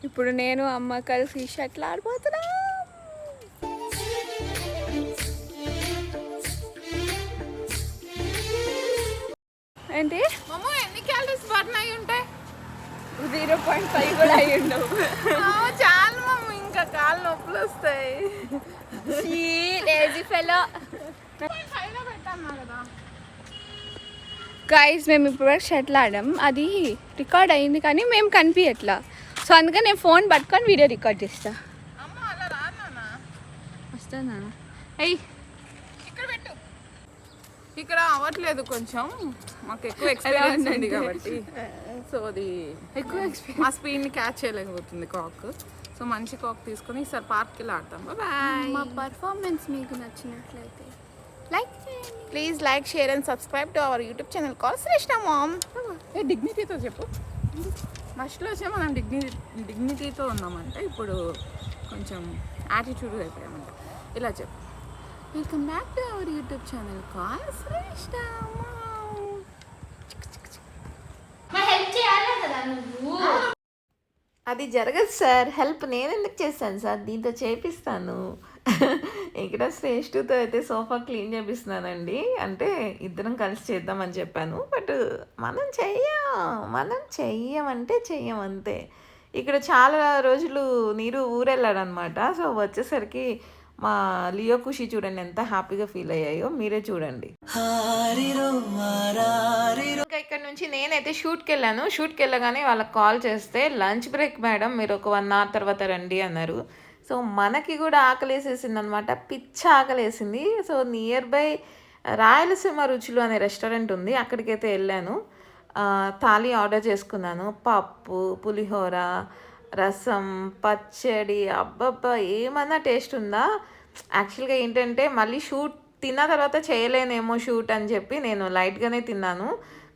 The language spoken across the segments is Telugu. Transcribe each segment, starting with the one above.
ఇప్పుడు నేను అమ్మ కలిసి షటిల్ ఆడిపోతున్నా. ఏంటి మమ్మ ఎన్ని క్యాలరీస్ బర్న్ అయి ఉంటాయి? 0.5 కూడా అయి ఉండవు. చాలు మమ్మ, ఇంకా కాళ్ళు నొప్పులు వస్తాయి. Lazy fellow. పెట్టాను కదా గైస్, మేము ఇప్పుడు షటిల్ ఆడాం. అది రికార్డ్ అయింది కానీ మేము కనిపించట్లా. సో అందుకని నేను ఫోన్ పట్టుకొని వీడియో రికార్డ్ చేస్తా. అమ్మ అలా రానా? వస్తానా? అయ్యి ఇక్కడ పెట్టు. ఇక్కడ అవ్వట్లేదు, కొంచెం మాకు ఎక్కువ ఎక్స్పీరియన్స్ ఉంది కాబట్టి. సో అది ఎక్కువ మా స్పీడ్ని క్యాచ్ చేయలేకపోతుంది కాక్. సో మంచి కాక్ తీసుకొని ఈసారి పార్క్కి వెళ్ళి ఆడతాం. బాయ్. మా పర్ఫార్మెన్స్ మీకు నచ్చినట్లయితే లైక్ చేయండి. Please like, share and subscribe to our YouTube channel call Shreshtha ma'am. ఏ డిగ్నిటీతో చెప్పు. ఫస్ట్లో వచ్చే మనం డిగ్నిటీతో ఉన్నామంటే ఇప్పుడు కొంచెం యాటిట్యూడ్ అయిపోయామంట. ఇలా చెప్పు. Welcome back to our YouTube channel call Shreshtha ma'am. అది జరగదు సార్. హెల్ప్ నేను ఎందుకు చేస్తాను సార్, దీంతో చేపిస్తాను. ఇక్కడ శ్రేష్ఠతో అయితే సోఫా క్లీన్ చేపిస్తున్నానండి. అంటే ఇద్దరం కలిసి చేద్దామని చెప్పాను, బట్ మనం చెయ్యమంటే చెయ్యం అంతే. ఇక్కడ చాలా రోజులు నీరు ఊరెళ్ళాడనమాట. సో వచ్చేసరికి మా లియో ఖుషి చూడండి ఎంత హ్యాపీగా ఫీల్ అయ్యాయో, మీరే చూడండి. ఇంకా ఇక్కడ నుంచి నేనైతే షూట్కి వెళ్ళాను. షూట్కి వెళ్ళగానే వాళ్ళకి కాల్ చేస్తే లంచ్ బ్రేక్ మేడం, మీరు ఒక 1 hour తర్వాత రండి అన్నారు. సో మనకి కూడా ఆకలేసేసింది అనమాట, పిచ్చ ఆకలేసింది. సో నియర్ బై రాయలసీమ రుచులు అనే రెస్టారెంట్ ఉంది, అక్కడికైతే వెళ్ళాను. థాలీ ఆర్డర్ చేసుకున్నాను. పప్పు, పులిహోర, రసం, పచ్చడి. అబ్బబ్బా ఏమన్నా టేస్ట్ ఉందా. యాక్చువల్గా ఏంటంటే మళ్ళీ షూట్ తిన్న తర్వాత చేయలేనేమో షూట్ అని చెప్పి నేను లైట్గానే తిన్నాను.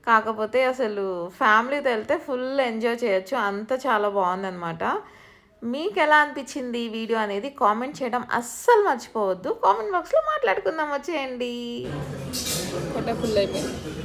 కాకపోతే అసలు ఫ్యామిలీతో వెళ్తే ఫుల్ ఎంజాయ్ చేయొచ్చు, అంత చాలా బాగుందనమాట. మీకు ఎలా అనిపించింది ఈ వీడియో అనేది కామెంట్ చేయడం అస్సలు మర్చిపోవద్దు. కామెంట్ బాక్స్లో మాట్లాడుకుందాం, వచ్చేయండి. ఫుల్ అయిపోయింది.